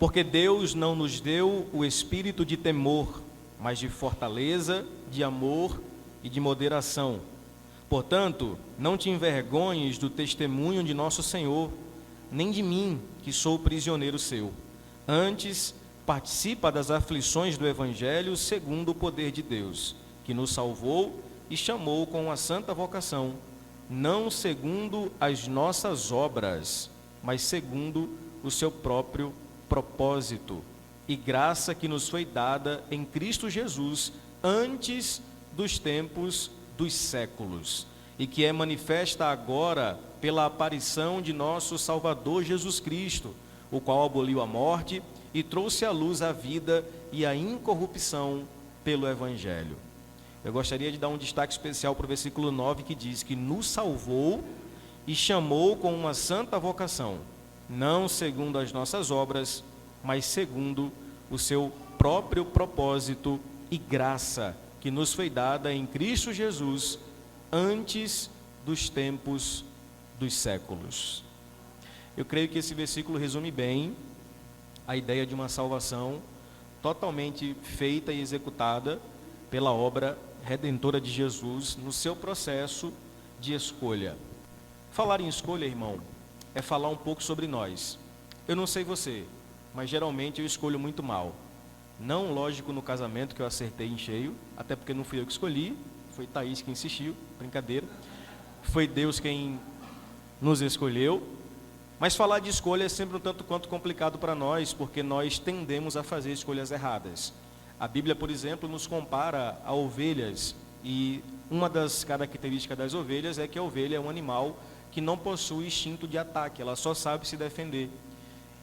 Porque Deus não nos deu o espírito de temor, mas de fortaleza, de amor e de moderação. Portanto, não te envergonhes do testemunho de nosso Senhor, nem de mim, que sou prisioneiro seu. Antes, participa das aflições do Evangelho segundo o poder de Deus, que nos salvou e chamou com uma santa vocação, não segundo as nossas obras, mas segundo o seu próprio propósito e graça que nos foi dada em Cristo Jesus antes dos tempos dos séculos, e que é manifesta agora pela aparição de nosso Salvador Jesus Cristo, o qual aboliu a morte e trouxe à luz a vida e a incorrupção pelo Evangelho. Eu gostaria de dar um destaque especial para o versículo 9, que diz que nos salvou e chamou com uma santa vocação, não segundo as nossas obras, mas segundo o seu próprio propósito e graça, que nos foi dada em Cristo Jesus antes dos tempos dos séculos. Eu creio que esse versículo resume bem a ideia de uma salvação totalmente feita e executada pela obra redentora de Jesus no seu processo de escolha. Falar em escolha, irmão, é falar um pouco sobre nós. Eu não sei você, mas geralmente eu escolho muito mal. Não, lógico, no casamento, que eu acertei em cheio, até porque não fui eu que escolhi, foi Thaís que insistiu, brincadeira. Foi Deus quem nos escolheu. Mas falar de escolha é sempre um tanto quanto complicado para nós, porque nós tendemos a fazer escolhas erradas. A Bíblia, por exemplo, nos compara a ovelhas, e uma das características das ovelhas é que a ovelha é um animal que não possui instinto de ataque, ela só sabe se defender.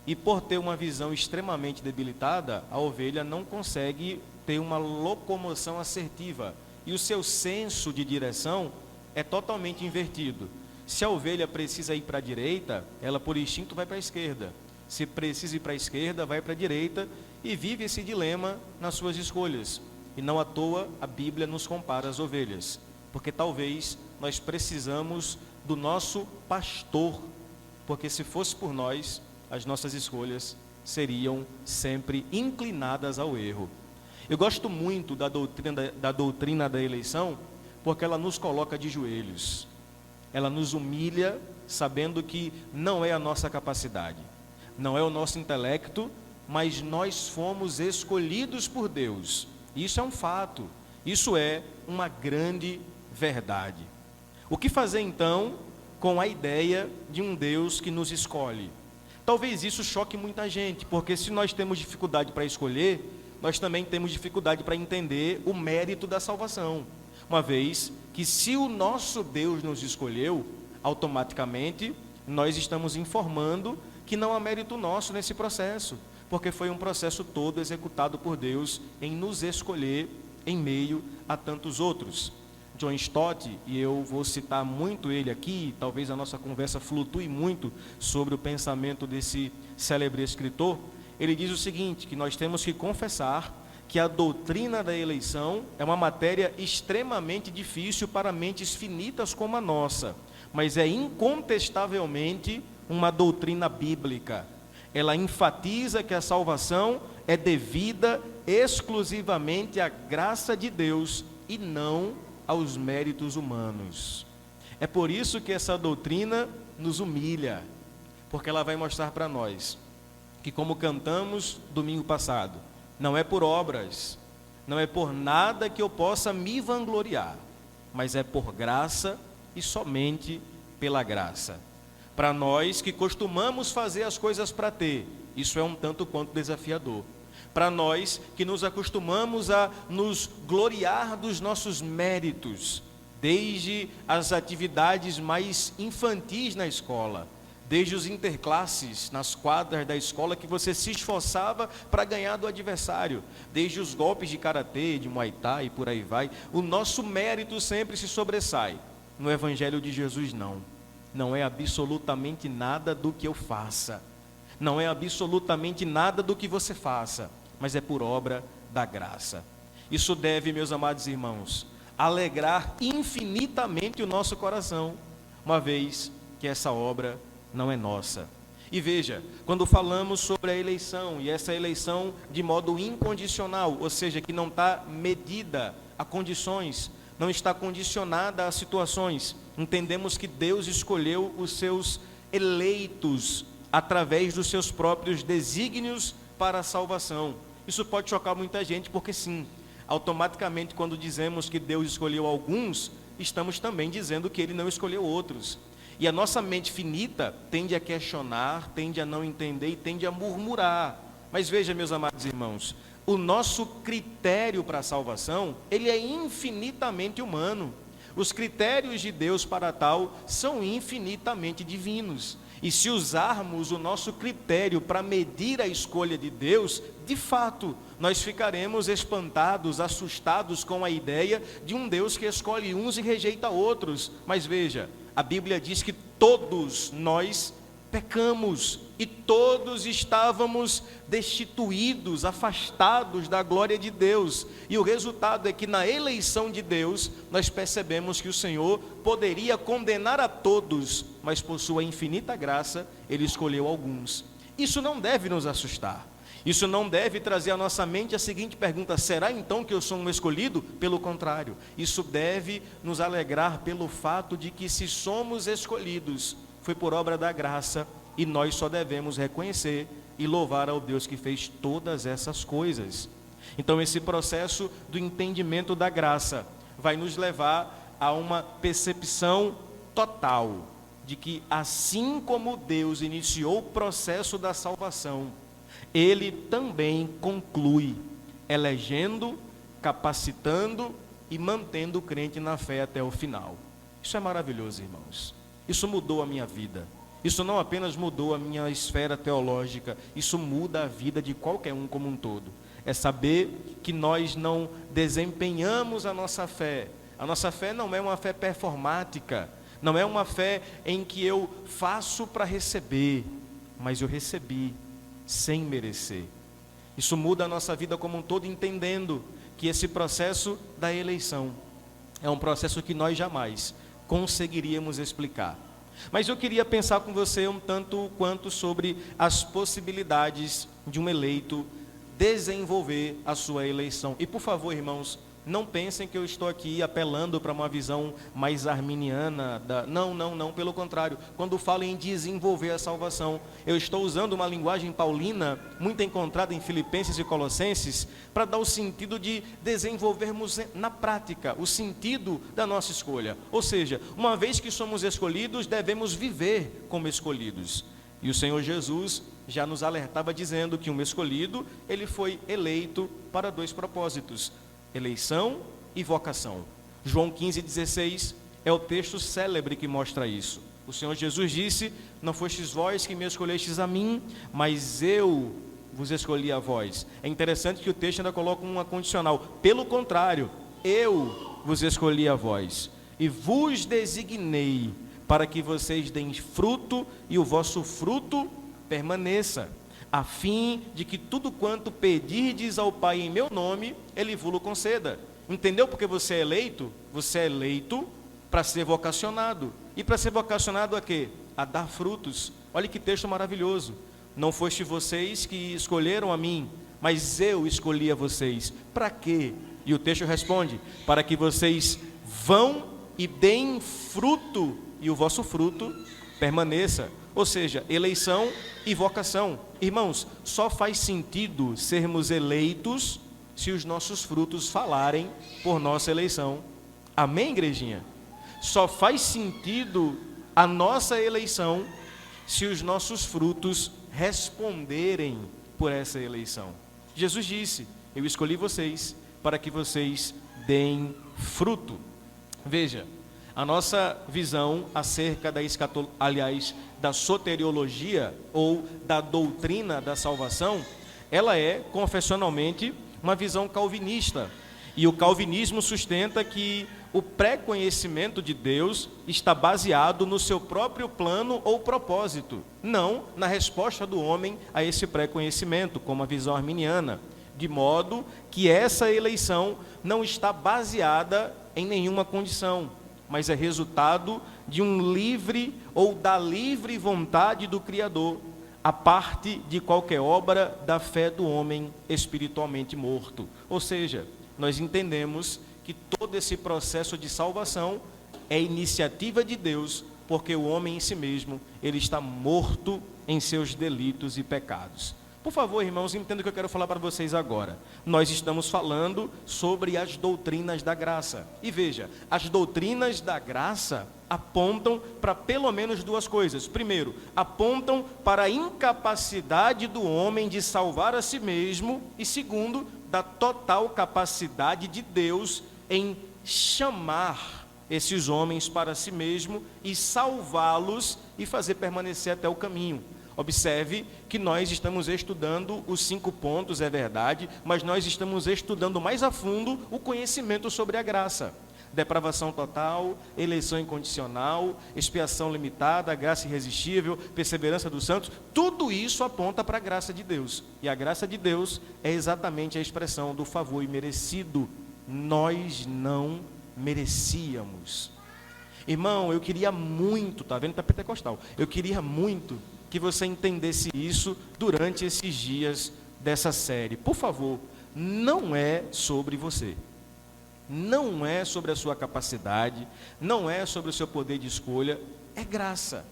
E por ter uma visão extremamente debilitada, a ovelha não consegue ter uma locomoção assertiva, e o seu senso de direção é totalmente invertido. Se a ovelha precisa ir para a direita, ela por instinto vai para a esquerda. Se precisa ir para a esquerda, vai para a direita, e vive esse dilema nas suas escolhas. E não à toa a Bíblia nos compara às ovelhas, porque talvez nós precisamos do nosso pastor, porque se fosse por nós, as nossas escolhas seriam sempre inclinadas ao erro. Eu gosto muito da doutrina da eleição, porque ela nos coloca de joelhos. Ela nos humilha, sabendo que não é a nossa capacidade, não é o nosso intelecto, mas nós fomos escolhidos por Deus. Isso é um fato, isso é uma grande verdade. O que fazer então com a ideia de um Deus que nos escolhe? Talvez isso choque muita gente, porque se nós temos dificuldade para escolher, nós também temos dificuldade para entender o mérito da salvação. Uma vez que se o nosso Deus nos escolheu, automaticamente nós estamos informando que não há mérito nosso nesse processo, porque foi um processo todo executado por Deus em nos escolher em meio a tantos outros. John Stott, e eu vou citar muito ele aqui, talvez a nossa conversa flutue muito sobre o pensamento desse célebre escritor. Ele diz o seguinte, que nós temos que confessar que a doutrina da eleição é uma matéria extremamente difícil para mentes finitas como a nossa, mas é incontestavelmente uma doutrina bíblica. Ela enfatiza que a salvação é devida exclusivamente à graça de Deus e não aos méritos humanos. É por isso que essa doutrina nos humilha, porque ela vai mostrar para nós que, como cantamos domingo passado, não é por obras, não é por nada que eu possa me vangloriar, mas é por graça e somente pela graça. Para nós que costumamos fazer as coisas para ter, isso é um tanto quanto desafiador. Para nós que nos acostumamos a nos gloriar dos nossos méritos, desde as atividades mais infantis na escola, desde os interclasses nas quadras da escola que você se esforçava para ganhar do adversário, desde os golpes de karatê, de muay thai e por aí vai, o nosso mérito sempre se sobressai. No Evangelho de Jesus não é absolutamente nada do que eu faça, não é absolutamente nada do que você faça, mas é por obra da graça. Isso deve, meus amados irmãos, alegrar infinitamente o nosso coração, uma vez que essa obra não é nossa. E veja, quando falamos sobre a eleição, e essa eleição de modo incondicional, ou seja, que não está medida a condições, não está condicionada a situações, entendemos que Deus escolheu os seus eleitos através dos seus próprios desígnios para a salvação. Isso pode chocar muita gente, porque sim, automaticamente quando dizemos que Deus escolheu alguns, estamos também dizendo que Ele não escolheu outros. E a nossa mente finita tende a questionar, tende a não entender e tende a murmurar. Mas veja, meus amados irmãos, o nosso critério para a salvação, ele é infinitamente humano. Os critérios de Deus para tal são infinitamente divinos. E se usarmos o nosso critério para medir a escolha de Deus, de fato, nós ficaremos espantados, assustados com a ideia de um Deus que escolhe uns e rejeita outros. Mas veja, a Bíblia diz que todos nós pecamos e todos estávamos destituídos, afastados da glória de Deus. E o resultado é que na eleição de Deus, nós percebemos que o Senhor poderia condenar a todos, mas por sua infinita graça, Ele escolheu alguns. Isso não deve nos assustar. Isso não deve trazer à nossa mente a seguinte pergunta: será então que eu sou um escolhido? Pelo contrário, isso deve nos alegrar pelo fato de que, se somos escolhidos, foi por obra da graça, e nós só devemos reconhecer e louvar ao Deus que fez todas essas coisas. Então, esse processo do entendimento da graça vai nos levar a uma percepção total de que, assim como Deus iniciou o processo da salvação, Ele também conclui, elegendo, capacitando e mantendo o crente na fé até o final. Isso é maravilhoso, irmãos. Isso mudou a minha vida. Isso não apenas mudou a minha esfera teológica, isso muda a vida de qualquer um como um todo. É saber que nós não desempenhamos a nossa fé. A nossa fé não é uma fé performática, não é uma fé em que eu faço para receber, mas eu recebi sem merecer. Isso muda a nossa vida como um todo, entendendo que esse processo da eleição é um processo que nós jamais conseguiríamos explicar. Mas eu queria pensar com você um tanto quanto sobre as possibilidades de um eleito desenvolver a sua eleição. E por favor, irmãos, não pensem que eu estou aqui apelando para uma visão mais arminiana. Não, pelo contrário. Quando falo em desenvolver a salvação, eu estou usando uma linguagem paulina, muito encontrada em Filipenses e Colossenses, para dar o sentido de desenvolvermos na prática o sentido da nossa escolha. Ou seja, uma vez que somos escolhidos, devemos viver como escolhidos. E o Senhor Jesus já nos alertava dizendo que um escolhido, ele foi eleito para dois propósitos: eleição e vocação. João 15,16 é o texto célebre que mostra isso. O Senhor Jesus disse: não fostes vós que me escolhestes a mim, mas eu vos escolhi a vós. É interessante que o texto ainda coloca uma condicional: pelo contrário, eu vos escolhi a vós e vos designei para que vocês deem fruto e o vosso fruto permaneça, a fim de que tudo quanto pedirdes ao Pai em meu nome, Ele vos conceda. Entendeu porque você é eleito? Você é eleito para ser vocacionado. E para ser vocacionado a quê? A dar frutos. Olha que texto maravilhoso. Não foste vocês que escolheram a mim, mas eu escolhi a vocês. Para quê? E o texto responde: para que vocês vão e deem fruto, e o vosso fruto permaneça. Ou seja, eleição e vocação. Irmãos, só faz sentido sermos eleitos se os nossos frutos falarem por nossa eleição. Amém, igrejinha? Só faz sentido a nossa eleição se os nossos frutos responderem por essa eleição. Jesus disse: eu escolhi vocês para que vocês deem fruto. Veja, a nossa visão acerca da soteriologia ou da doutrina da salvação, ela é, confessionalmente, uma visão calvinista. E o calvinismo sustenta que o pré-conhecimento de Deus está baseado no seu próprio plano ou propósito, não na resposta do homem a esse pré-conhecimento, como a visão arminiana, de modo que essa eleição não está baseada em nenhuma condição, mas é resultado de um livre ou da livre vontade do Criador, a parte de qualquer obra da fé do homem espiritualmente morto. Ou seja, nós entendemos que todo esse processo de salvação é iniciativa de Deus, porque o homem em si mesmo, ele está morto em seus delitos e pecados. Por favor, irmãos, entendam o que eu quero falar para vocês agora. Nós estamos falando sobre as doutrinas da graça. E veja, as doutrinas da graça apontam para pelo menos duas coisas. Primeiro, apontam para a incapacidade do homem de salvar a si mesmo. E segundo, da total capacidade de Deus em chamar esses homens para si mesmo e salvá-los e fazer permanecer até o caminho. Observe que nós estamos estudando os 5 pontos, é verdade, mas nós estamos estudando mais a fundo o conhecimento sobre a graça. Depravação total, eleição incondicional, expiação limitada, graça irresistível, perseverança dos santos, tudo isso aponta para a graça de Deus. E a graça de Deus é exatamente a expressão do favor imerecido. Nós não merecíamos. Irmão, eu queria muito, tá vendo? Tá pentecostal. Eu queria muito que você entendesse isso durante esses dias dessa série. Por favor, não é sobre você. Não é sobre a sua capacidade, não é sobre o seu poder de escolha, é graça.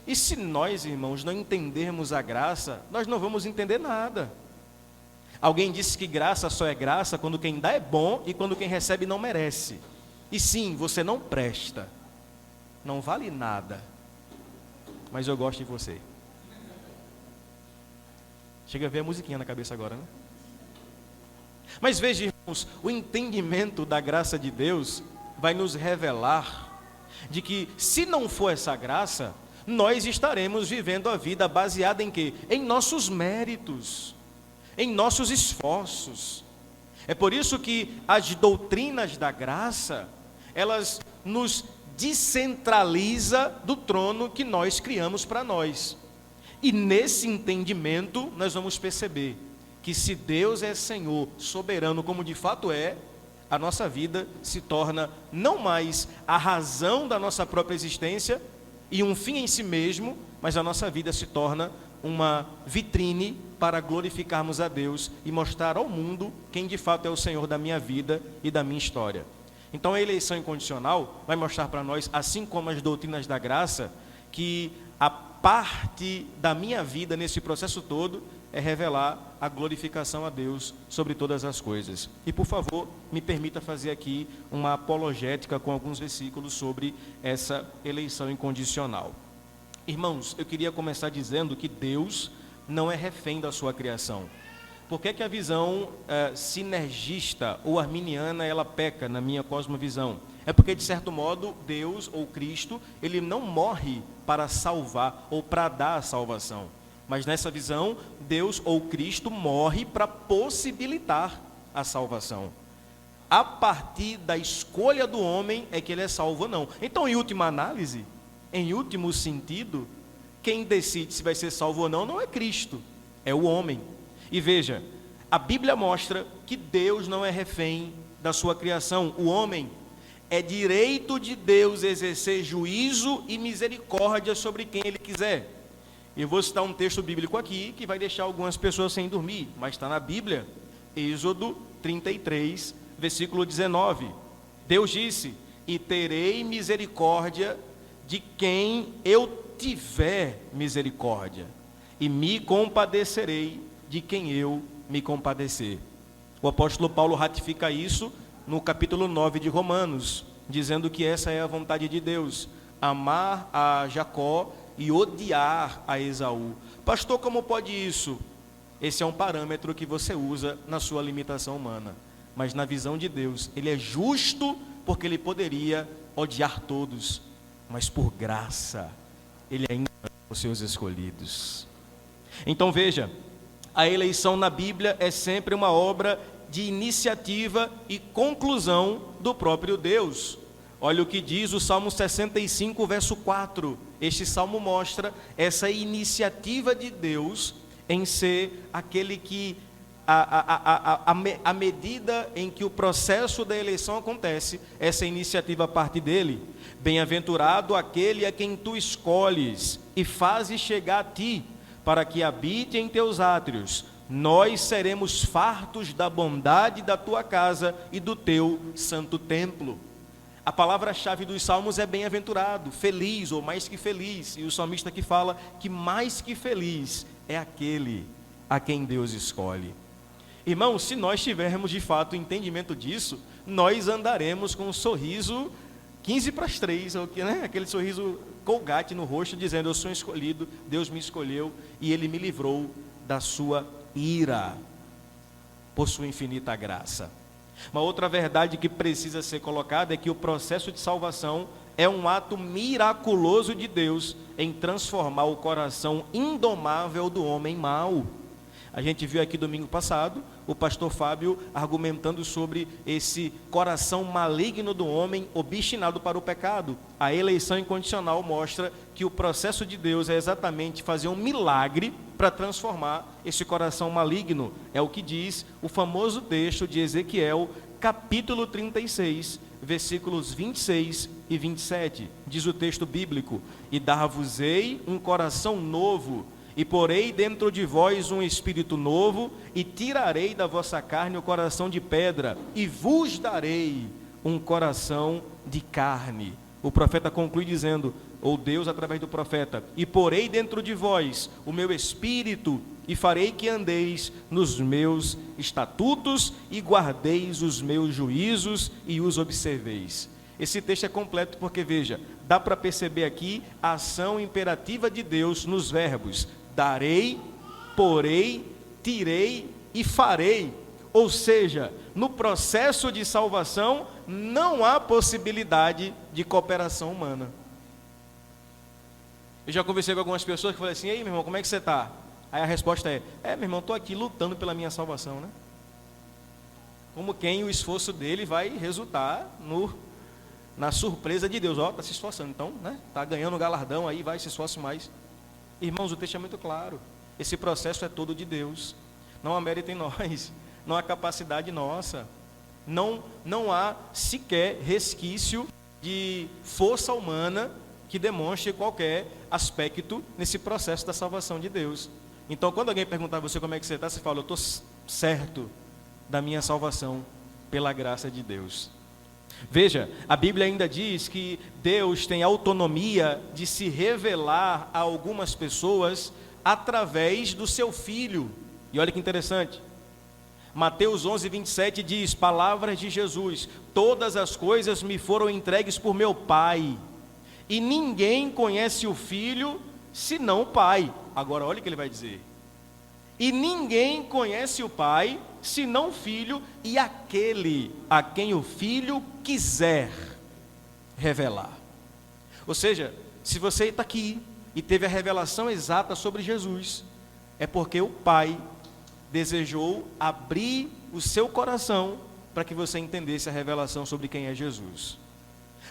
E se nós, irmãos, não entendermos a graça, nós não vamos entender nada. Alguém disse que graça só é graça quando quem dá é bom e quando quem recebe não merece. E sim, você não presta, não vale nada, mas eu gosto de você. Chega a ver a musiquinha na cabeça agora, né? Mas veja, irmãos, o entendimento da graça de Deus vai nos revelar de que, se não for essa graça, nós estaremos vivendo a vida baseada em quê? Em nossos méritos, em nossos esforços. É por isso que as doutrinas da graça, elas nos descentraliza do trono que nós criamos para nós. E nesse entendimento nós vamos perceber que se Deus é Senhor, soberano, como de fato é, a nossa vida se torna não mais a razão da nossa própria existência e um fim em si mesmo, mas a nossa vida se torna uma vitrine para glorificarmos a Deus e mostrar ao mundo quem de fato é o Senhor da minha vida e da minha história. Então a eleição incondicional vai mostrar para nós, assim como as doutrinas da graça, que a parte da minha vida nesse processo todo é revelar a glorificação a Deus sobre todas as coisas. E por favor, me permita fazer aqui uma apologética com alguns versículos sobre essa eleição incondicional. Irmãos, eu queria começar dizendo que Deus não é refém da sua criação. Por que a visão sinergista ou arminiana ela peca na minha cosmovisão? É porque, de certo modo, Deus ou Cristo, ele não morre para salvar ou para dar a salvação. Mas nessa visão, Deus ou Cristo morre para possibilitar a salvação. A partir da escolha do homem é que ele é salvo ou não. Então, em última análise, em último sentido, quem decide se vai ser salvo ou não é Cristo, é o homem. E veja, a Bíblia mostra que Deus não é refém da sua criação. O homem é direito de Deus exercer juízo e misericórdia sobre quem ele quiser. Eu vou citar um texto bíblico aqui que vai deixar algumas pessoas sem dormir, mas está na Bíblia, Êxodo 33, versículo 19. Deus disse: e terei misericórdia de quem eu tiver misericórdia, e me compadecerei de quem eu me compadecer. O apóstolo Paulo ratifica isso no capítulo 9 de Romanos, dizendo que essa é a vontade de Deus, amar a Jacó e odiar a Esaú. Pastor, como pode isso? Esse é um parâmetro que você usa na sua limitação humana, mas na visão de Deus, ele é justo porque ele poderia odiar todos, mas por graça, ele ainda ama os seus escolhidos. Então veja, a eleição na Bíblia é sempre uma obra de iniciativa e conclusão do próprio Deus. Olha o que diz o Salmo 65, verso 4. Este salmo mostra essa iniciativa de Deus em ser aquele que, à medida em que o processo da eleição acontece, essa iniciativa parte dele. Bem-aventurado aquele a quem tu escolhes e fazes chegar a ti, para que habite em teus átrios. Nós seremos fartos da bondade da tua casa e do teu santo templo. A palavra-chave dos salmos é bem-aventurado, feliz ou mais que feliz. E o salmista aqui fala que mais que feliz é aquele a quem Deus escolhe. Irmãos, se nós tivermos de fato entendimento disso, nós andaremos com um sorriso 15 para as 3, né? Aquele sorriso Colgate no rosto, dizendo: eu sou escolhido, Deus me escolheu e Ele me livrou da sua ira, por sua infinita graça. Uma outra verdade que precisa ser colocada é que o processo de salvação é um ato miraculoso de Deus em transformar o coração indomável do homem mau. A gente viu aqui domingo passado o pastor Fábio argumentando sobre esse coração maligno do homem obstinado para o pecado. A eleição incondicional mostra que o processo de Deus é exatamente fazer um milagre para transformar esse coração maligno. É o que diz o famoso texto de Ezequiel, capítulo 36, versículos 26 e 27. Diz o texto bíblico: e dar-vos-ei um coração novo, e porei dentro de vós um espírito novo, e tirarei da vossa carne o coração de pedra, e vos darei um coração de carne. O profeta conclui dizendo, ou Deus através do profeta: e porei dentro de vós o meu espírito, e farei que andeis nos meus estatutos, e guardeis os meus juízos, e os observeis. Esse texto é completo porque, veja, dá para perceber aqui a ação imperativa de Deus nos verbos: darei, porei, tirei e farei. Ou seja, no processo de salvação não há possibilidade de cooperação humana. Eu já conversei com algumas pessoas que falaram assim: ei, meu irmão, como é que você está? Aí a resposta é: meu irmão, estou aqui lutando pela minha salvação, né? Como quem o esforço dele vai resultar na surpresa de Deus. Ó, está se esforçando, então, né? Está ganhando o galardão aí, vai, se esforce mais. Irmãos, o texto é muito claro. Esse processo é todo de Deus. Não há mérito em nós, não há capacidade nossa, não há sequer resquício de força humana que demonstre qualquer aspecto nesse processo da salvação de Deus. Então, quando alguém perguntar a você como é que você está, você fala: eu estou certo da minha salvação pela graça de Deus. Veja, a Bíblia ainda diz que Deus tem autonomia de se revelar a algumas pessoas através do seu Filho. E olha que interessante, Mateus 11, 27 diz, palavras de Jesus: todas as coisas me foram entregues por meu Pai, e ninguém conhece o Filho senão o Pai. Agora olha o que ele vai dizer: e ninguém conhece o Pai senão o Filho, e aquele a quem o Filho quiser revelar. Ou seja, se você está aqui e teve a revelação exata sobre Jesus, é porque o Pai desejou abrir o seu coração para que você entendesse a revelação sobre quem é Jesus.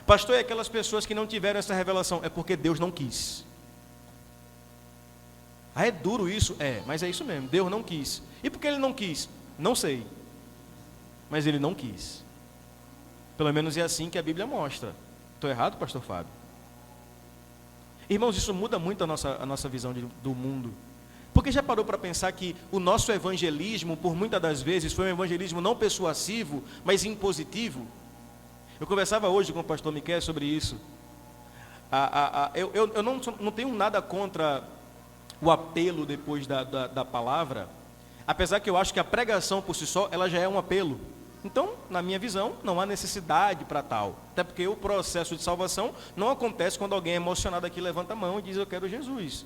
Pastor, e aquelas pessoas que não tiveram essa revelação? É porque Deus não quis. Ah, é duro isso? É, mas é isso mesmo, Deus não quis. E por que Ele não quis? Não sei, mas Ele não quis. Pelo menos é assim que a Bíblia mostra. Estou errado, pastor Fábio? Irmãos, isso muda muito a nossa visão do mundo. Porque já parou para pensar que o nosso evangelismo, por muitas das vezes, foi um evangelismo não persuasivo, mas impositivo? Eu conversava hoje com o pastor Miquel sobre isso. Eu não tenho nada contra o apelo depois da palavra, apesar que eu acho que a pregação por si só, ela já é um apelo. Então, na minha visão, não há necessidade para tal. Até porque o processo de salvação não acontece quando alguém é emocionado aqui levanta a mão e diz: eu quero Jesus.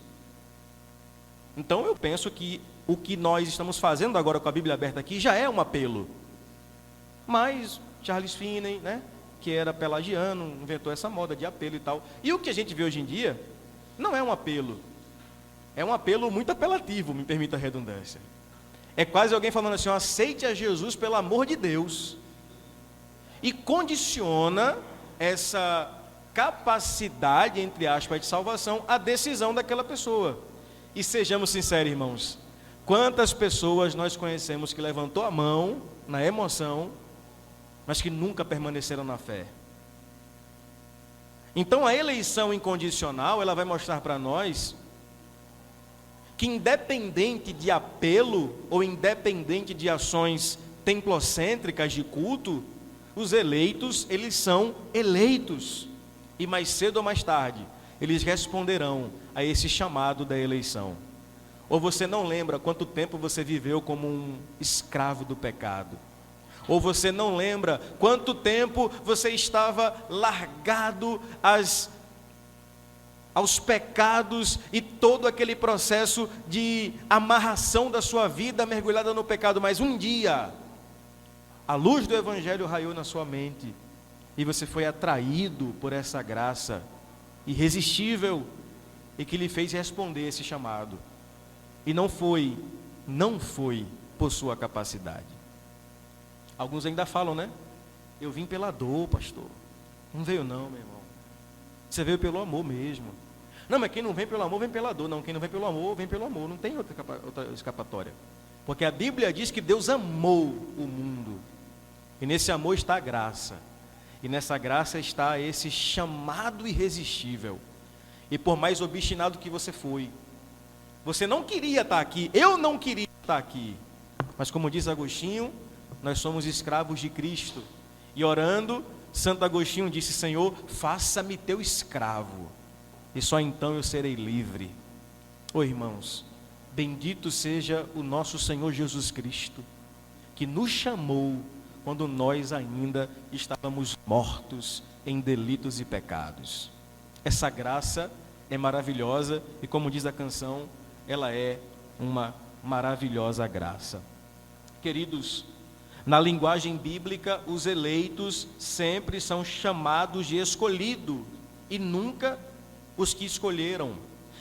Então, eu penso que o que nós estamos fazendo agora com a Bíblia aberta aqui já é um apelo. Mas Charles Finney, né, que era pelagiano, inventou essa moda de apelo e tal. E o que a gente vê hoje em dia não é um apelo. É um apelo muito apelativo, me permita a redundância. É quase alguém falando assim: aceite a Jesus pelo amor de Deus. E condiciona essa capacidade, entre aspas, de salvação, à decisão daquela pessoa. E sejamos sinceros, irmãos, quantas pessoas nós conhecemos que levantou a mão na emoção, mas que nunca permaneceram na fé? Então a eleição incondicional, ela vai mostrar para nós que independente de apelo ou independente de ações templocêntricas de culto, os eleitos, eles são eleitos. E mais cedo ou mais tarde, eles responderão a esse chamado da eleição. Ou você não lembra quanto tempo você viveu como um escravo do pecado? Ou você não lembra quanto tempo você estava largado aos pecados e todo aquele processo de amarração da sua vida mergulhada no pecado? Mas um dia, a luz do Evangelho raiou na sua mente e você foi atraído por essa graça irresistível e que lhe fez responder esse chamado. E não foi por sua capacidade. Alguns ainda falam, né? Eu vim pela dor, pastor. Não veio não, meu irmão. Você veio pelo amor mesmo. Não, mas quem não vem pelo amor, vem pela dor. Não, quem não vem pelo amor, vem pelo amor. Não tem outra escapatória. Porque a Bíblia diz que Deus amou o mundo. E nesse amor está a graça. E nessa graça está esse chamado irresistível. E por mais obstinado que você foi, você não queria estar aqui, eu não queria estar aqui. Mas como diz Agostinho, nós somos escravos de Cristo. E orando, Santo Agostinho disse: Senhor, faça-me teu escravo, e só então eu serei livre. Oh, irmãos, bendito seja o nosso Senhor Jesus Cristo, que nos chamou quando nós ainda estávamos mortos em delitos e pecados. Essa graça é maravilhosa e, como diz a canção, ela é uma maravilhosa graça. Queridos, na linguagem bíblica, os eleitos sempre são chamados de escolhido e nunca os que escolheram.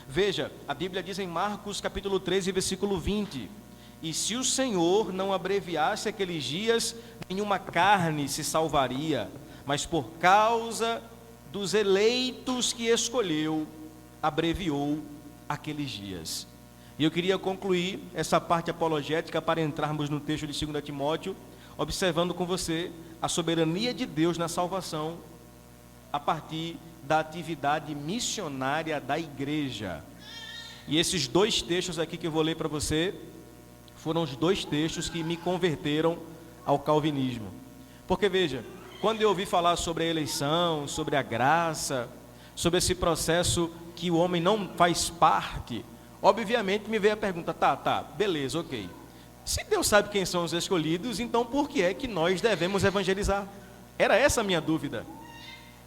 Veja, a Bíblia diz em Marcos capítulo 13, versículo 20: e se o Senhor não abreviasse aqueles dias, nenhuma carne se salvaria, mas por causa dos eleitos que escolheu, abreviou aqueles dias. E eu queria concluir essa parte apologética para entrarmos no texto de 2 Timóteo, observando com você a soberania de Deus na salvação a partir da atividade missionária da igreja. E esses dois textos aqui que eu vou ler para você foram os dois textos que me converteram ao calvinismo. Porque veja, quando eu ouvi falar sobre a eleição, sobre a graça, sobre esse processo que o homem não faz parte, obviamente me veio a pergunta: tá, beleza, ok. Se Deus sabe quem são os escolhidos, então por que é que nós devemos evangelizar? Era essa a minha dúvida.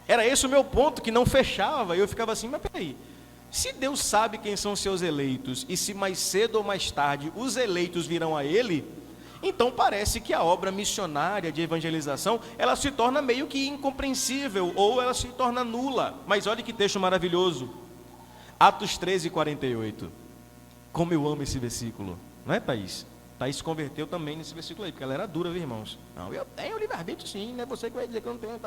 Era esse o meu ponto que não fechava. E eu ficava assim: mas peraí, se Deus sabe quem são os seus eleitos, e se mais cedo ou mais tarde os eleitos virão a Ele, então parece que a obra missionária de evangelização, ela se torna meio que incompreensível, ou ela se torna nula. Mas olha que texto maravilhoso, Atos 13, 48. Como eu amo esse versículo, não é, Thaís? Thaís se converteu também nesse versículo aí, porque ela era dura, viu, irmãos? Não, eu tenho livre-arbítrio sim, não é você que vai dizer que eu não tenho.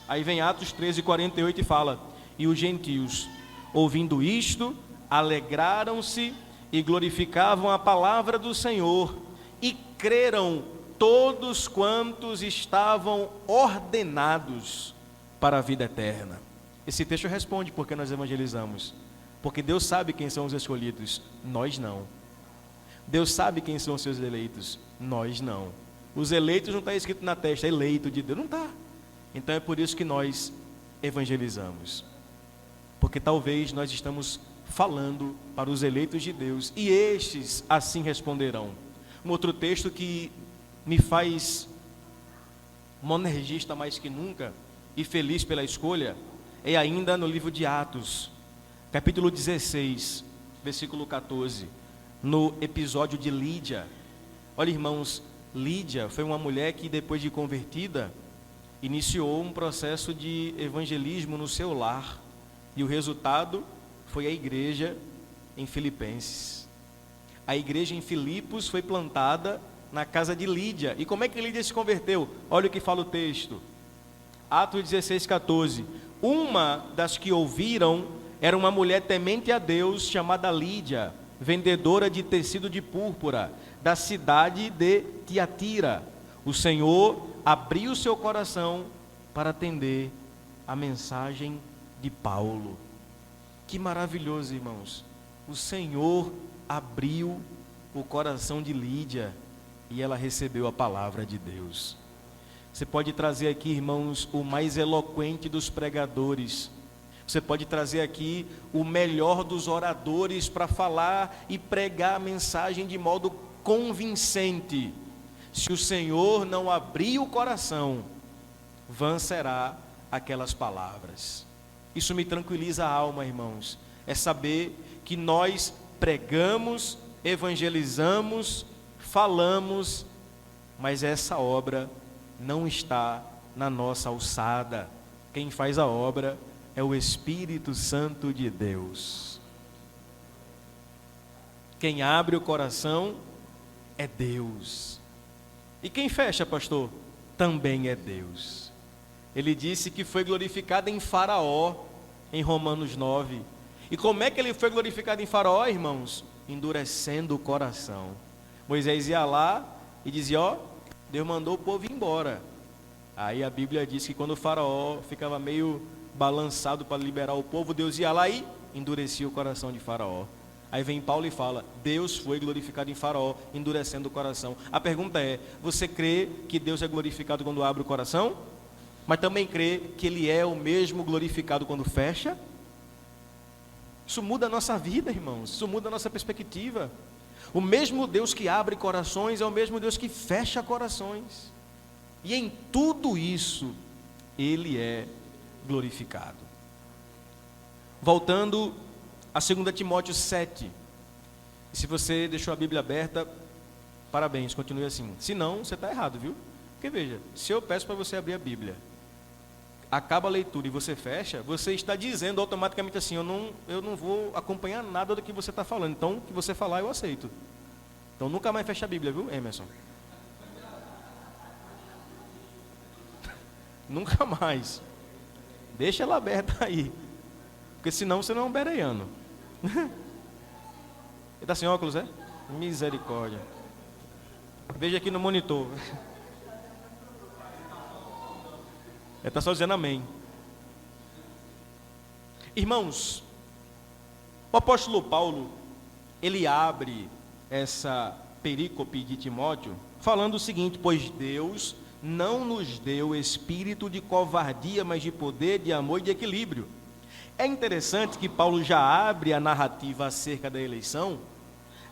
Aí vem Atos 13, 48 e fala: e os gentios, ouvindo isto, alegraram-se e glorificavam a palavra do Senhor, e creram todos quantos estavam ordenados para a vida eterna. Esse texto responde por que nós evangelizamos. Porque Deus sabe quem são os escolhidos, nós não. Deus sabe quem são os seus eleitos, nós não. Os eleitos não está escrito na testa, eleito de Deus, não está. Então é por isso que nós evangelizamos. Porque talvez nós estamos falando para os eleitos de Deus, e estes assim responderão. Um outro texto que me faz monergista mais que nunca, e feliz pela escolha, é ainda no livro de Atos, capítulo 16, versículo 14, no episódio de Lídia. Olha, irmãos, Lídia foi uma mulher que, depois de convertida, iniciou um processo de evangelismo no seu lar, e o resultado foi a igreja em Filipenses. A igreja em Filipos foi plantada na casa de Lídia. E como é que Lídia se converteu? Olha o que fala o texto, Atos 16, 14. Uma das que ouviram era uma mulher temente a Deus, chamada Lídia, vendedora de tecido de púrpura, da cidade de Tiatira. O Senhor abriu seu coração para atender a mensagem de Paulo. Que maravilhoso, irmãos. o Senhor abriu o coração de Lídia e ela recebeu a palavra de Deus. Você pode trazer aqui, irmãos, o mais eloquente dos pregadores. Você pode trazer aqui o melhor dos oradores para falar e pregar a mensagem de modo convincente. Se o Senhor não abrir o coração, vã será aquelas palavras. Isso me tranquiliza a alma, irmãos. É saber que nós pregamos, evangelizamos, falamos, mas essa obra não está na nossa alçada. Quem faz a obra é o Espírito Santo de Deus. Quem abre o coração é Deus. E quem fecha, pastor? Também é Deus. Ele disse que foi glorificado em Faraó, em Romanos 9. E como é que ele foi glorificado em Faraó, irmãos? Endurecendo o coração. Moisés ia lá e dizia, ó, Deus mandou o povo ir embora. Aí a Bíblia diz que quando o Faraó ficava meio balançado para liberar o povo, Deus ia lá e endurecia o coração de Faraó. Aí vem Paulo e fala, Deus foi glorificado em Faraó, endurecendo o coração. A pergunta é, você crê que Deus é glorificado quando abre o coração? Mas também crê que Ele é o mesmo glorificado quando fecha? Isso muda a nossa vida, irmãos. Isso muda a nossa perspectiva. O mesmo Deus que abre corações é o mesmo Deus que fecha corações. E em tudo isso, Ele é glorificado. Voltando a 2 Timóteo 7. E se você deixou a Bíblia aberta, parabéns, continue assim. Se não, você está errado, viu? Porque veja, se eu peço para você abrir a Bíblia, acaba a leitura e você fecha, você está dizendo automaticamente assim, eu não vou acompanhar nada do que você está falando, então o que você falar eu aceito. Então nunca mais fecha a Bíblia, viu, Emerson? Nunca mais. Deixa ela aberta aí, porque senão você não é um bereiano. Ele está sem óculos, é? Misericórdia. Veja aqui no monitor. Ele está só dizendo amém. Irmãos, o apóstolo Paulo, ele abre essa perícope de Timóteo falando o seguinte, pois Deus não nos deu espírito de covardia, mas de poder, de amor e de equilíbrio. É interessante que Paulo já abre a narrativa acerca da eleição,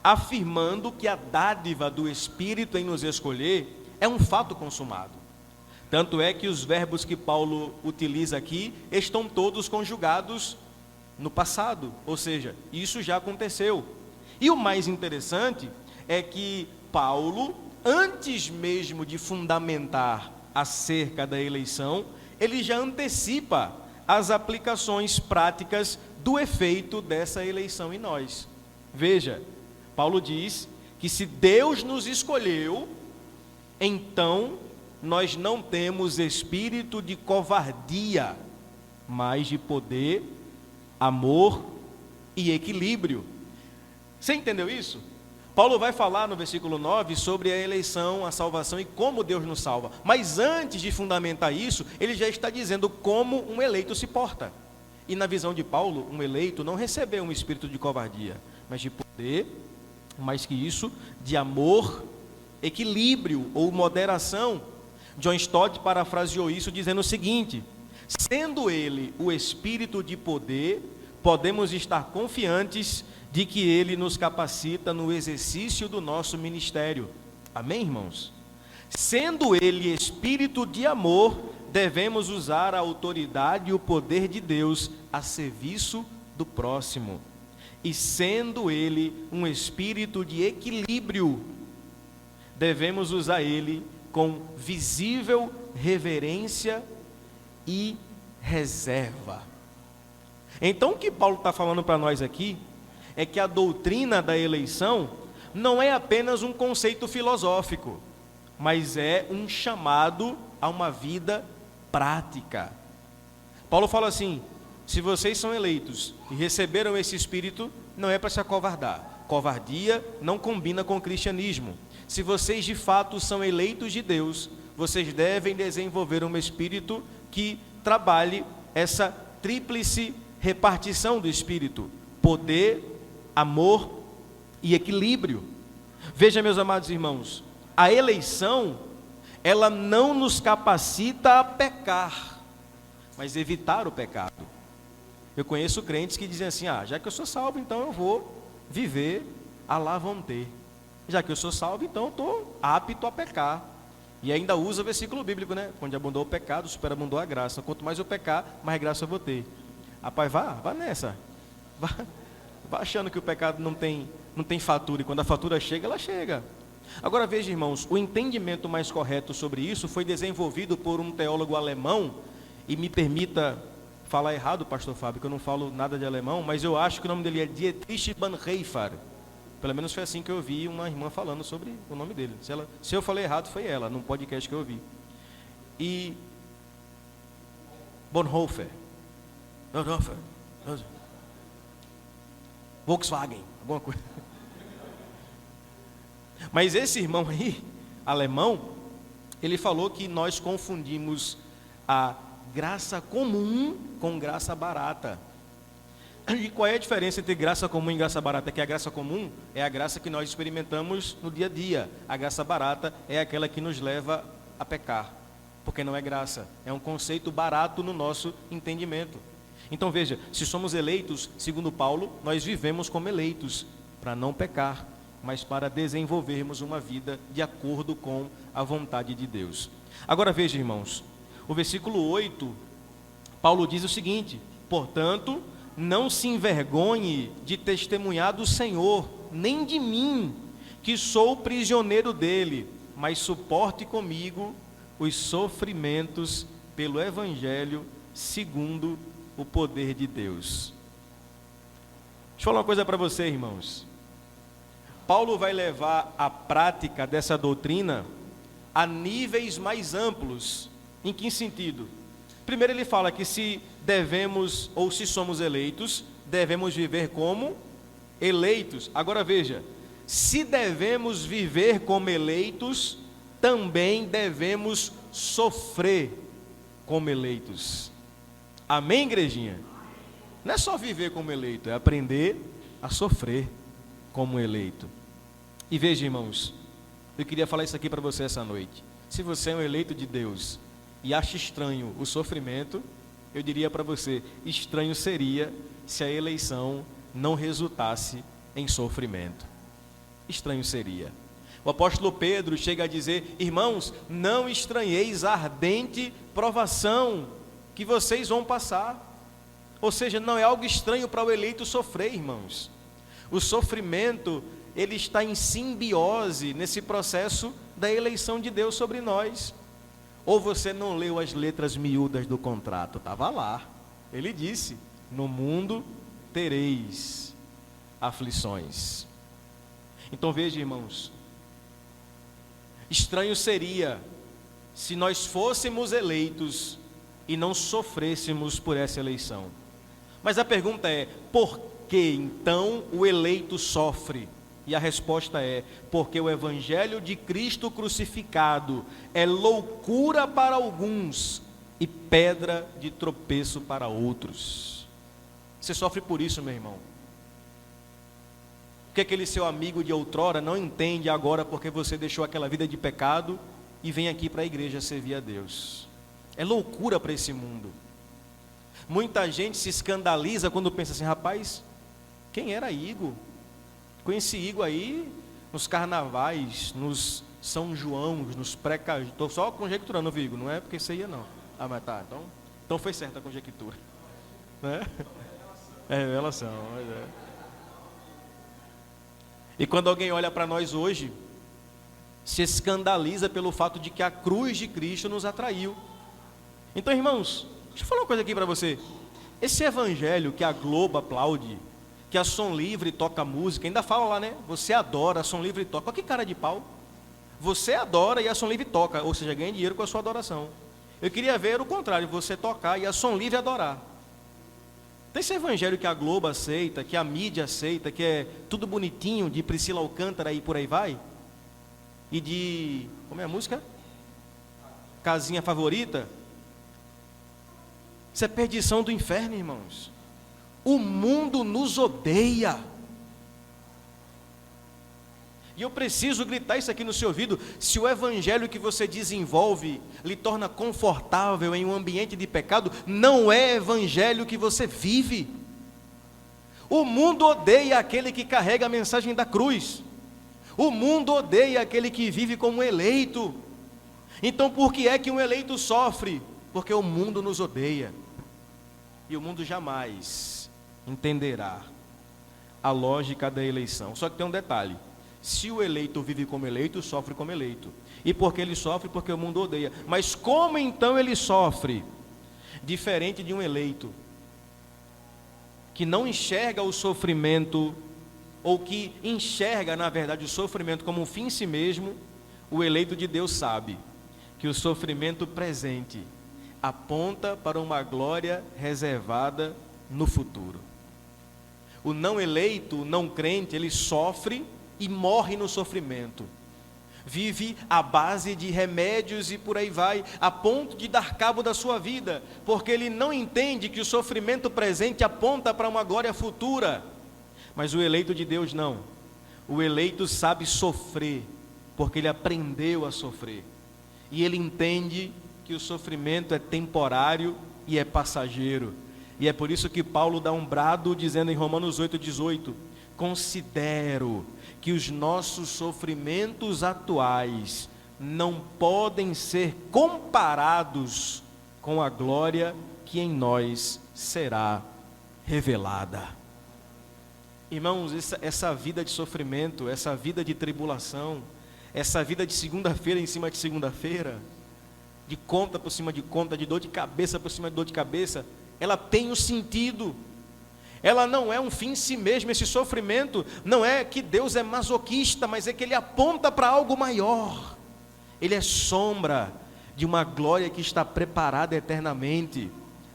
afirmando que a dádiva do Espírito em nos escolher é um fato consumado. Tanto é que os verbos que Paulo utiliza aqui estão todos conjugados no passado, ou seja, isso já aconteceu. E o mais interessante é que Paulo, antes mesmo de fundamentar acerca da eleição, ele já antecipa as aplicações práticas do efeito dessa eleição em nós. Veja, Paulo diz que se Deus nos escolheu, então nós não temos espírito de covardia, mas de poder, amor e equilíbrio. Você entendeu isso? Paulo vai falar no versículo 9 sobre a eleição, a salvação e como Deus nos salva. Mas antes de fundamentar isso, ele já está dizendo como um eleito se porta. E na visão de Paulo, um eleito não recebeu um espírito de covardia, mas de poder, mais que isso, de amor, equilíbrio ou moderação. John Stott parafraseou isso dizendo o seguinte, sendo ele o espírito de poder, podemos estar confiantes de que ele nos capacita no exercício do nosso ministério. Amém, irmãos? Sendo ele espírito de amor, devemos usar a autoridade e o poder de Deus a serviço do próximo. E sendo ele um espírito de equilíbrio, devemos usar ele com visível reverência e reserva. Então o que Paulo está falando para nós aqui é que a doutrina da eleição não é apenas um conceito filosófico, mas é um chamado a uma vida prática. Paulo fala assim, se vocês são eleitos e receberam esse espírito, não é para se acovardar. Covardia não combina com o cristianismo. Se vocês de fato são eleitos de Deus, vocês devem desenvolver um espírito que trabalhe essa tríplice repartição do espírito: poder, amor e equilíbrio. Veja, meus amados irmãos, a eleição, ela não nos capacita a pecar, mas evitar o pecado. Eu conheço crentes que dizem assim: já que eu sou salvo, então eu vou viver à la vontade. Já que eu sou salvo, então eu estou apto a pecar. E ainda usa o versículo bíblico, né? Onde abundou o pecado, superabundou a graça. Quanto mais eu pecar, mais graça eu vou ter. Rapaz, vá nessa. Vá achando que o pecado não tem fatura. E quando a fatura chega, ela chega. Agora veja, irmãos, o entendimento mais correto sobre isso foi desenvolvido por um teólogo alemão. E me permita falar errado, pastor Fábio, que eu não falo nada de alemão, mas eu acho que o nome dele é Dietrich Bonhoeffer. Pelo menos foi assim que eu ouvi uma irmã falando sobre o nome dele. Se eu falei errado, foi ela, num podcast que eu ouvi. E Bonhoeffer. Volkswagen, alguma coisa. Mas esse irmão aí, alemão, ele falou que nós confundimos a graça comum com graça barata. E qual é a diferença entre graça comum e graça barata? Que a graça comum é a graça que nós experimentamos no dia a dia. A graça barata é aquela que nos leva a pecar, porque não é graça, é um conceito barato no nosso entendimento. Então veja, se somos eleitos, segundo Paulo, nós vivemos como eleitos, para não pecar, mas para desenvolvermos uma vida de acordo com a vontade de Deus. Agora veja, irmãos, o versículo 8, Paulo diz o seguinte: portanto, não se envergonhe de testemunhar do Senhor, nem de mim, que sou prisioneiro dele, mas suporte comigo os sofrimentos pelo Evangelho, segundo o poder de Deus. Deixa eu falar uma coisa para você, irmãos. Paulo vai levar a prática dessa doutrina a níveis mais amplos. Em que sentido? Primeiro ele fala que se devemos, ou se somos eleitos, devemos viver como eleitos. Agora veja, se devemos viver como eleitos, também devemos sofrer como eleitos. Amém, igrejinha? Não é só viver como eleito, é aprender a sofrer como eleito. E veja, irmãos, eu queria falar isso aqui para você essa noite. Se você é um eleito de Deus e acha estranho o sofrimento, eu diria para você, estranho seria se a eleição não resultasse em sofrimento. Estranho seria. O apóstolo Pedro chega a dizer: irmãos, não estranheis a ardente provação que vocês vão passar. Ou seja, não é algo estranho para o eleito sofrer, irmãos. O sofrimento, ele está em simbiose nesse processo da eleição de Deus sobre nós. Ou você não leu as letras miúdas do contrato? Estava lá. Ele disse: no mundo tereis aflições. Então veja, irmãos, estranho seria se nós fôssemos eleitos e não sofrêssemos por essa eleição. Mas a pergunta é: por que então o eleito sofre? E a resposta é: porque o Evangelho de Cristo crucificado é loucura para alguns e pedra de tropeço para outros. Você sofre por isso, meu irmão. O que aquele seu amigo de outrora não entende agora porque você deixou aquela vida de pecado e vem aqui para a igreja servir a Deus. É loucura para esse mundo. Muita gente se escandaliza quando pensa assim: rapaz, quem era Igor? Conheci Igor aí nos carnavais, nos São João, nos pré-caju. Estou só conjecturando, Vigo, não é porque você ia não. Mas tá, então foi certa a conjectura. Né? É revelação. E quando alguém olha para nós hoje, se escandaliza pelo fato de que a cruz de Cristo nos atraiu. Então, irmãos, deixa eu falar uma coisa aqui para você. Esse evangelho que a Globo aplaude, que a Som Livre toca música, ainda fala lá, né? Você adora, a Som Livre toca. Olha que cara de pau. Você adora e a Som Livre toca, ou seja, ganha dinheiro com a sua adoração. Eu queria ver o contrário, você tocar e a Som Livre adorar. Tem esse evangelho que a Globo aceita, que a mídia aceita, que é tudo bonitinho, de Priscila Alcântara e por aí vai. E de, como é a música? Casinha Favorita. Isso é perdição do inferno, irmãos. O mundo nos odeia. E eu preciso gritar isso aqui no seu ouvido: se o evangelho que você desenvolve lhe torna confortável em um ambiente de pecado, não é evangelho que você vive. O mundo odeia aquele que carrega a mensagem da cruz. O mundo odeia aquele que vive como eleito. Então por que é que um eleito sofre? Porque o mundo nos odeia. E o mundo jamais entenderá a lógica da eleição. Só que tem um detalhe: se o eleito vive como eleito, sofre como eleito. E por que ele sofre? Porque o mundo odeia. Mas como então ele sofre? Diferente de um eleito que não enxerga o sofrimento, ou que enxerga, na verdade, o sofrimento como um fim em si mesmo, o eleito de Deus sabe que o sofrimento presente aponta para uma glória reservada no futuro. O não eleito, o não crente, ele sofre e morre no sofrimento. Vive à base de remédios e por aí vai, a ponto de dar cabo da sua vida, porque ele não entende que o sofrimento presente aponta para uma glória futura. Mas o eleito de Deus não. O eleito sabe sofrer, porque ele aprendeu a sofrer. E ele entende que o sofrimento é temporário e é passageiro. E é por isso que Paulo dá um brado dizendo em Romanos 8,18: considero que os nossos sofrimentos atuais não podem ser comparados com a glória que em nós será revelada. Irmãos, essa vida de sofrimento, essa vida de tribulação, essa vida de segunda-feira em cima de segunda-feira, de conta por cima de conta, de dor de cabeça por cima de dor de cabeça, ela tem um sentido. Ela não é um fim em si mesmo. Esse sofrimento não é que Deus é masoquista, mas é que Ele aponta para algo maior. Ele é sombra de uma glória que está preparada eternamente,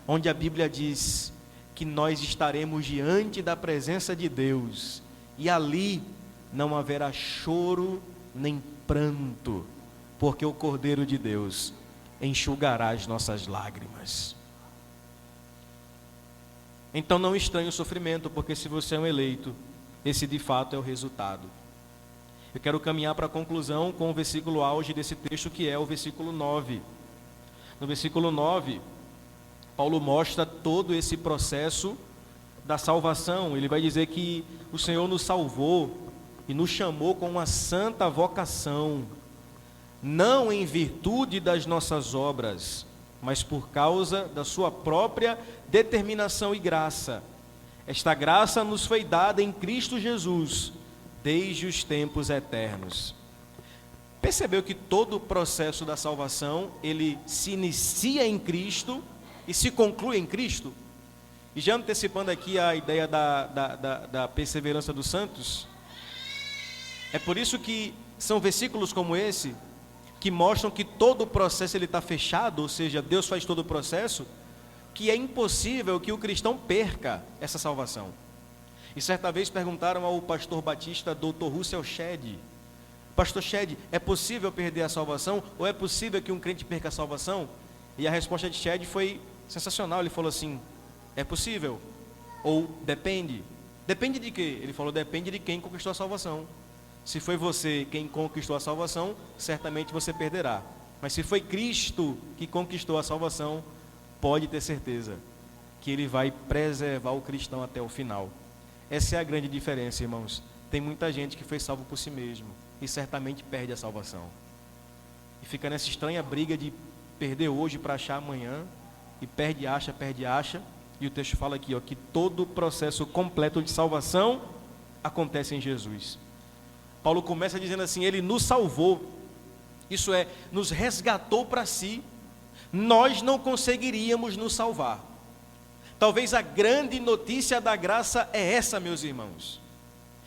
onde a Bíblia diz que nós estaremos diante da presença de Deus, e ali não haverá choro nem pranto, porque o Cordeiro de Deus enxugará as nossas lágrimas. Então não estranhe o sofrimento, porque se você é um eleito, esse de fato é o resultado. Eu quero caminhar para a conclusão com o versículo auge desse texto, que é o versículo 9. No versículo 9, Paulo mostra todo esse processo da salvação. Ele vai dizer que o Senhor nos salvou e nos chamou com uma santa vocação, não em virtude das nossas obras, mas por causa da sua própria determinação e graça. Esta graça nos foi dada em Cristo Jesus, desde os tempos eternos. Percebeu que todo o processo da salvação, ele se inicia em Cristo e se conclui em Cristo? E já antecipando aqui a ideia da perseverança dos santos, é por isso que são versículos como esse, que mostram que todo o processo ele está fechado, ou seja, Deus faz todo o processo, que é impossível que o cristão perca essa salvação. E certa vez perguntaram ao pastor batista Dr. Russell Shedd: pastor Shedd, é possível perder a salvação? Ou é possível que um crente perca a salvação? E a resposta de Shedd foi sensacional. Ele falou assim: é possível, ou depende. Depende de quê? Ele falou: depende de quem conquistou a salvação. Se foi você quem conquistou a salvação, certamente você perderá. Mas se foi Cristo que conquistou a salvação, pode ter certeza que Ele vai preservar o cristão até o final. Essa é a grande diferença, irmãos. Tem muita gente que foi salvo por si mesmo e certamente perde a salvação. E fica nessa estranha briga de perder hoje para achar amanhã, e perde, acha. E o texto fala aqui, que todo o processo completo de salvação acontece em Jesus. Paulo começa dizendo assim: Ele nos salvou, isso é, nos resgatou para si. Nós não conseguiríamos nos salvar. Talvez a grande notícia da graça é essa, meus irmãos,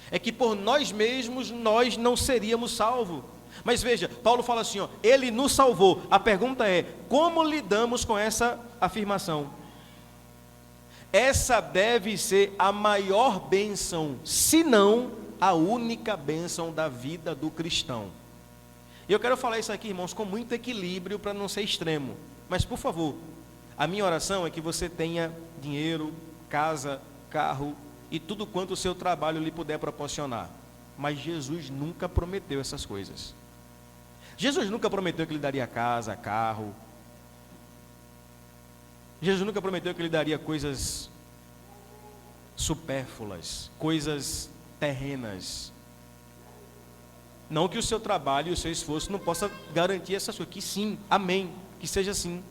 é que por nós mesmos nós não seríamos salvos. Mas veja, Paulo fala assim, Ele nos salvou. A pergunta é: como lidamos com essa afirmação? Essa deve ser a maior bênção, se não a única bênção da vida do cristão. E eu quero falar isso aqui, irmãos, com muito equilíbrio, para não ser extremo. Mas, por favor, a minha oração é que você tenha dinheiro, casa, carro e tudo quanto o seu trabalho lhe puder proporcionar. mas Jesus nunca prometeu essas coisas. Jesus nunca prometeu que Ele daria casa, carro. Jesus nunca prometeu que Ele daria coisas supérfluas, coisas terrenas. Não que o seu trabalho e o seu esforço não possa garantir essas coisas, que sim, amém, que seja assim.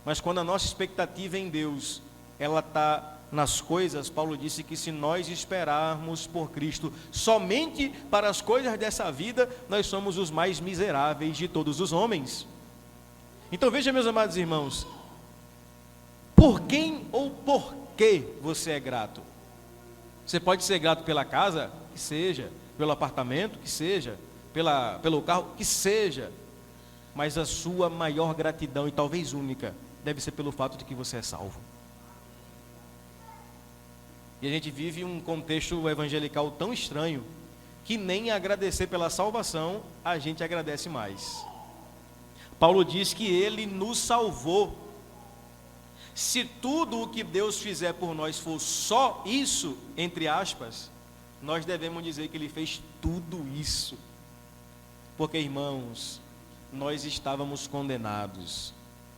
Mas quando a nossa expectativa em Deus, ela está nas coisas, Paulo disse que se nós esperarmos por Cristo somente para as coisas dessa vida, nós somos os mais miseráveis de todos os homens. Então veja, meus amados irmãos, por quem ou por que você é grato? Você pode ser grato pela casa, que seja, pelo apartamento, que seja, pelo carro, que seja, mas a sua maior gratidão, e talvez única, deve ser pelo fato de que você é salvo. E a gente vive um contexto evangelical tão estranho, que nem agradecer pela salvação, a gente agradece mais. Paulo diz que Ele nos salvou. Se tudo o que Deus fizer por nós for só isso, entre aspas, nós devemos dizer que Ele fez tudo isso. Porque, irmãos, nós estávamos condenados,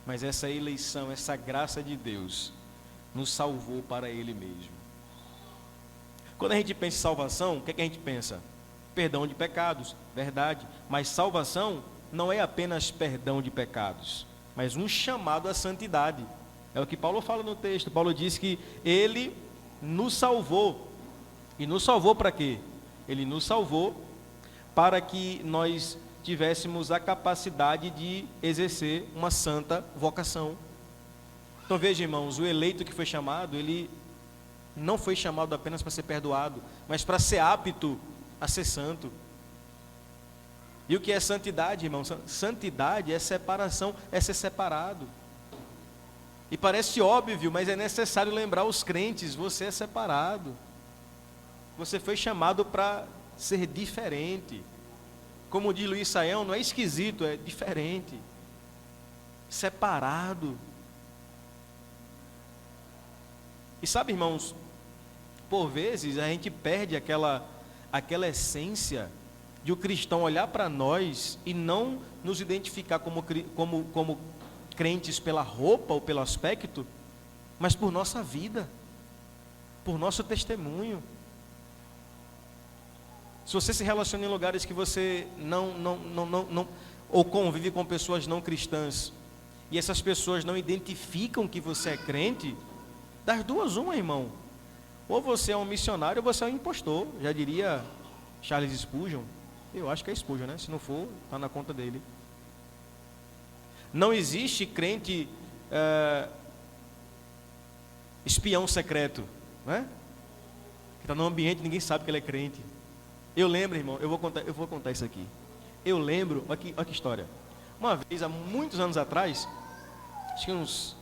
mas essa eleição, essa graça de Deus, nos salvou para Ele mesmo. Quando a gente pensa em salvação, o que é que a gente pensa? Perdão de pecados, verdade. Mas salvação não é apenas perdão de pecados, mas um chamado à santidade. É o que Paulo fala no texto. Paulo diz que Ele nos salvou. E nos salvou para quê? Ele nos salvou para que nós tivéssemos a capacidade de exercer uma santa vocação. Então veja, irmãos, o eleito que foi chamado, ele não foi chamado apenas para ser perdoado, mas para ser apto a ser santo. E o que é santidade, irmão? Santidade é separação, é ser separado. E parece óbvio, mas é necessário lembrar os crentes, você é separado. Você foi chamado para ser diferente. Como diz Luiz Saião, não é esquisito, é diferente. Separado. E sabe, irmãos, por vezes a gente perde aquela essência de o cristão olhar para nós e não nos identificar como crentes pela roupa ou pelo aspecto, mas por nossa vida, por nosso testemunho. Se você se relaciona em lugares que você não ou convive com pessoas não cristãs, e essas pessoas não identificam que você é crente, das duas uma, irmão. Ou você é um missionário ou você é um impostor. Já diria Charles Spurgeon. Eu acho que é Spurgeon, né? Se não for, está na conta dele. Não existe crente espião secreto, né? Que está no ambiente e ninguém sabe que ele é crente. Eu lembro, irmão, eu vou contar isso aqui. Eu lembro, olha que história. Uma vez, há muitos anos atrás, acho que uns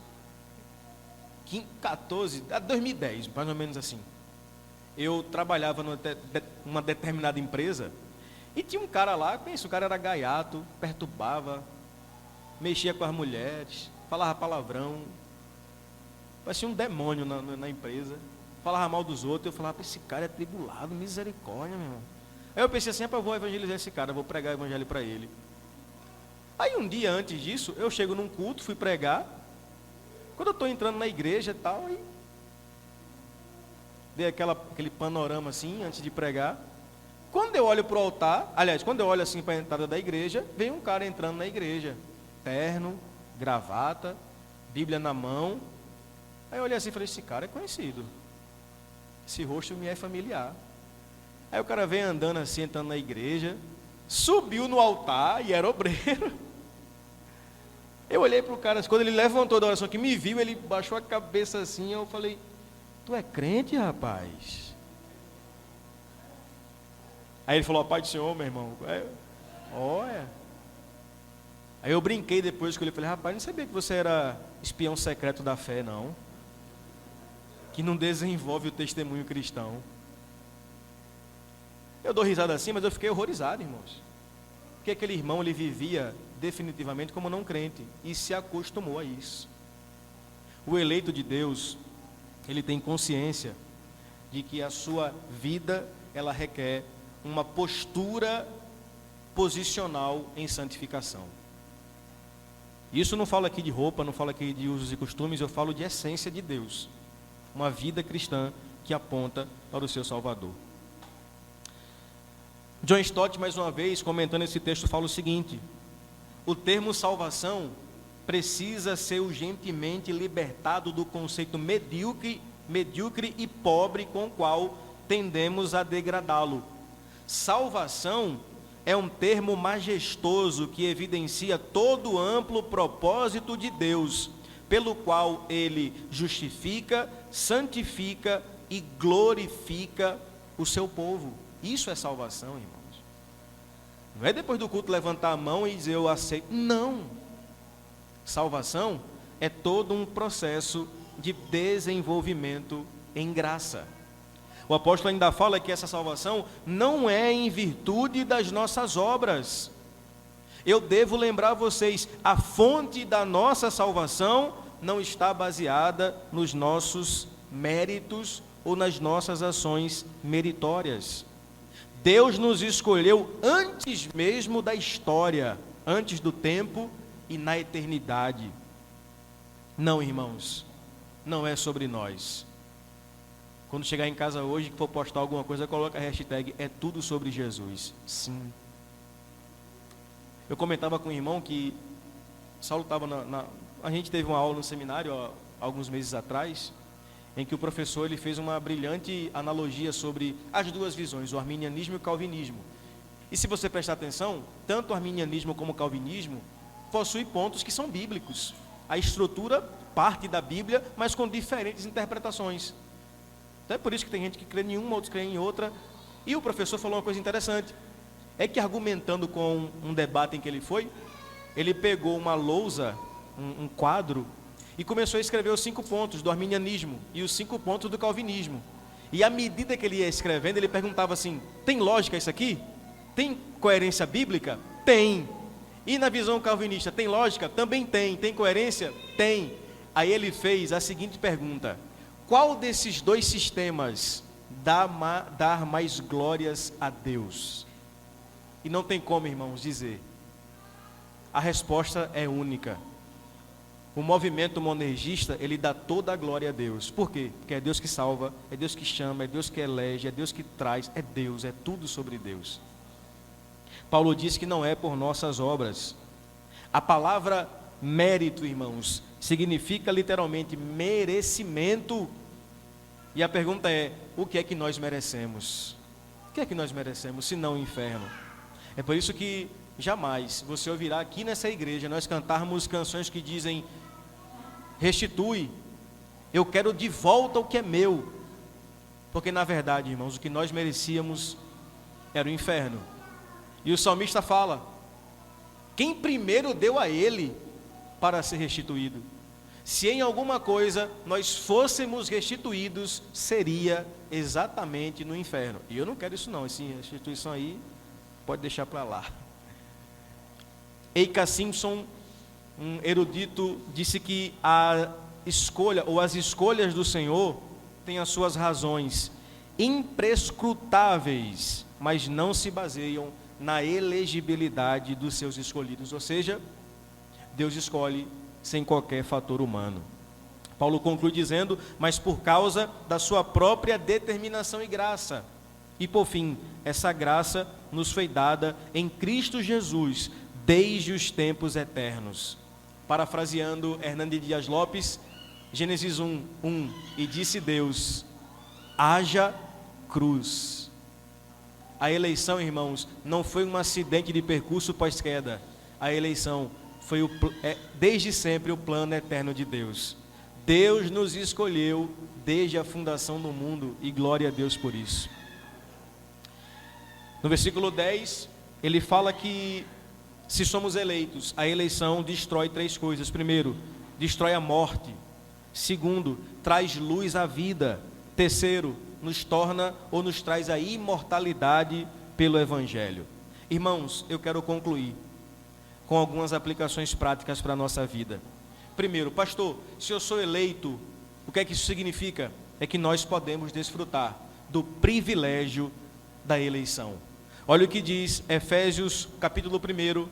2010, mais ou menos assim. Eu trabalhava numa determinada empresa e tinha um cara lá, o cara era gaiato, perturbava, mexia com as mulheres, falava palavrão, parecia um demônio na empresa, falava mal dos outros. Eu falava, esse cara é tribulado, misericórdia, meu irmão. Aí eu pensei assim, eu vou evangelizar esse cara, vou pregar o evangelho para ele. Aí um dia antes disso, eu chego num culto, fui pregar. Quando eu estou entrando na igreja e tal, aí dei aquele panorama assim, antes de pregar. Quando eu olho para o altar, aliás, quando eu olho assim para a entrada da igreja, vem um cara entrando na igreja, terno, gravata, Bíblia na mão. Aí eu olhei assim e falei, esse cara é conhecido, esse rosto me é familiar. Aí o cara veio andando assim, entrando na igreja, subiu no altar e era obreiro. Eu olhei para o cara, quando ele levantou da oração que me viu, ele baixou a cabeça assim, eu falei, tu é crente, rapaz? Aí ele falou, a paz do Senhor, meu irmão. Olha. Aí eu brinquei depois com ele, falei, rapaz, não sabia que você era espião secreto da fé, não. Que não desenvolve o testemunho cristão. Eu dou risada assim, mas eu fiquei horrorizado, irmãos. Porque aquele irmão, ele vivia definitivamente como não crente e se acostumou a isso. O eleito de Deus, ele tem consciência de que a sua vida, ela requer uma postura posicional em santificação. Isso não falo aqui de roupa, não falo aqui de usos e costumes, eu falo de essência de Deus. Uma vida cristã que aponta para o seu Salvador. John Stott, mais uma vez, comentando esse texto, fala o seguinte: o termo salvação precisa ser urgentemente libertado do conceito medíocre e pobre com o qual tendemos a degradá-lo. Salvação é um termo majestoso que evidencia todo o amplo propósito de Deus, pelo qual Ele justifica, santifica e glorifica o seu povo. Isso é salvação, irmãos. Não é depois do culto levantar a mão e dizer eu aceito. Não. Salvação é todo um processo de desenvolvimento em graça. O apóstolo ainda fala que essa salvação não é em virtude das nossas obras. Eu devo lembrar a vocês, a fonte da nossa salvação não está baseada nos nossos méritos ou nas nossas ações meritórias. Deus nos escolheu antes mesmo da história, antes do tempo e na eternidade. Não, irmãos, não é sobre nós. Quando chegar em casa hoje, que for postar alguma coisa, coloca a hashtag é tudo sobre Jesus. Sim. Eu comentava com o irmão que Saulo estava a gente teve uma aula no seminário alguns meses atrás, em que o professor ele fez uma brilhante analogia sobre as duas visões, o arminianismo e o calvinismo. E se você prestar atenção, tanto o arminianismo como o calvinismo possuem pontos que são bíblicos. A estrutura parte da Bíblia, mas com diferentes interpretações. Então é por isso que tem gente que crê em uma, outros creem em outra. E o professor falou uma coisa interessante. É que argumentando com um debate em que ele foi, ele pegou uma lousa, um quadro, e começou a escrever os 5 pontos do arminianismo e os 5 pontos do calvinismo. E à medida que ele ia escrevendo, ele perguntava assim: tem lógica isso aqui? Tem coerência bíblica? Tem. E na visão calvinista, tem lógica? Também tem. Tem coerência? Tem. Aí ele fez a seguinte pergunta: qual desses dois sistemas dar mais glórias a Deus? E não tem como, irmãos, dizer. A resposta é única. O movimento monergista, ele dá toda a glória a Deus. Por quê? Porque é Deus que salva, é Deus que chama, é Deus que elege, é Deus que traz, é Deus, é tudo sobre Deus. Paulo diz que não é por nossas obras. A palavra mérito, irmãos, significa literalmente merecimento. E a pergunta é, o que é que nós merecemos? O que é que nós merecemos, se não o inferno? É por isso que jamais você ouvirá aqui nessa igreja nós cantarmos canções que dizem: restitui, eu quero de volta o que é meu. Porque na verdade, irmãos, o que nós merecíamos era o inferno. E o salmista fala: quem primeiro deu a ele para ser restituído? Se em alguma coisa nós fôssemos restituídos, seria exatamente no inferno. E eu não quero isso não, essa restituição aí pode deixar para lá. Eika Simpson, um erudito, disse que a escolha ou as escolhas do Senhor têm as suas razões imprescrutáveis, mas não se baseiam na elegibilidade dos seus escolhidos. Ou seja, Deus escolhe sem qualquer fator humano. Paulo conclui dizendo: mas por causa da sua própria determinação e graça. E por fim, essa graça nos foi dada em Cristo Jesus, desde os tempos eternos. Parafraseando Hernando Dias Lopes, Gênesis 1:1, e disse Deus: haja cruz. A eleição, irmãos, não foi um acidente de percurso pós-queda. A eleição foi desde sempre o plano eterno de Deus. Deus nos escolheu desde a fundação do mundo, e glória a Deus por isso. No versículo 10, ele fala que se somos eleitos, a eleição destrói 3 coisas. Primeiro, destrói a morte. Segundo, traz luz à vida. Terceiro, nos torna ou nos traz a imortalidade pelo Evangelho. Irmãos, eu quero concluir com algumas aplicações práticas para a nossa vida. Primeiro, pastor, se eu sou eleito, o que é que isso significa? É que nós podemos desfrutar do privilégio da eleição. Olha o que diz Efésios capítulo 1,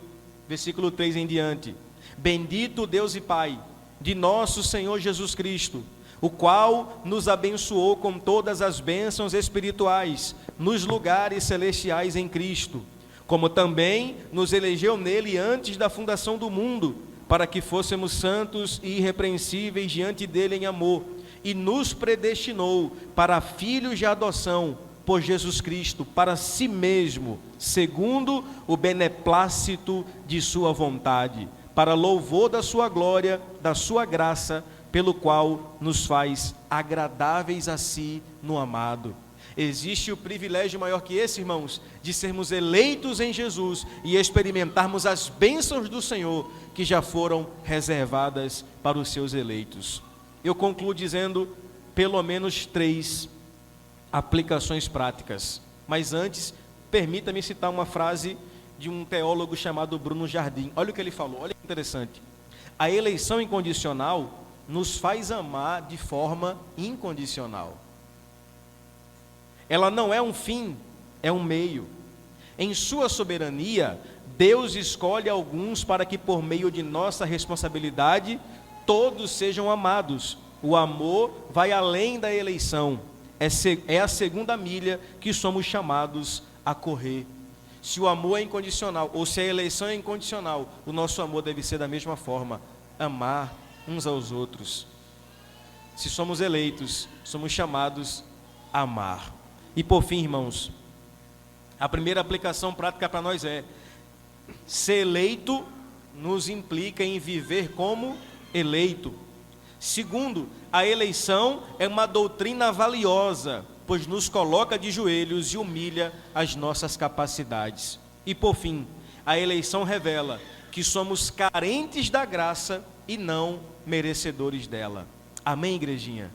versículo 3 em diante. Bendito Deus e Pai de nosso Senhor Jesus Cristo, o qual nos abençoou com todas as bênçãos espirituais nos lugares celestiais em Cristo, como também nos elegeu nele antes da fundação do mundo, para que fôssemos santos e irrepreensíveis diante dele em amor, e nos predestinou para filhos de adoção por Jesus Cristo, para si mesmo, segundo o beneplácito de sua vontade, para louvor da sua glória, da sua graça, pelo qual nos faz agradáveis a si no amado. Existe o privilégio maior que esse, irmãos, de sermos eleitos em Jesus e experimentarmos as bênçãos do Senhor que já foram reservadas para os seus eleitos. Eu concluo dizendo pelo menos 3 aplicações práticas, mas antes, permita-me citar uma frase de um teólogo chamado Bruno Jardim. Olha o que ele falou, olha que interessante. A eleição incondicional nos faz amar de forma incondicional. Ela não é um fim, é um meio. Em sua soberania, Deus escolhe alguns para que por meio de nossa responsabilidade, todos sejam amados. O amor vai além da eleição. É a segunda milha que somos chamados a correr. Se o amor é incondicional, ou se a eleição é incondicional, o nosso amor deve ser da mesma forma, amar uns aos outros. Se somos eleitos, somos chamados a amar. E por fim, irmãos, a primeira aplicação prática para nós é: ser eleito nos implica em viver como eleito. Segundo, a eleição é uma doutrina valiosa, pois nos coloca de joelhos e humilha as nossas capacidades. E por fim, a eleição revela que somos carentes da graça e não merecedores dela. Amém, igrejinha?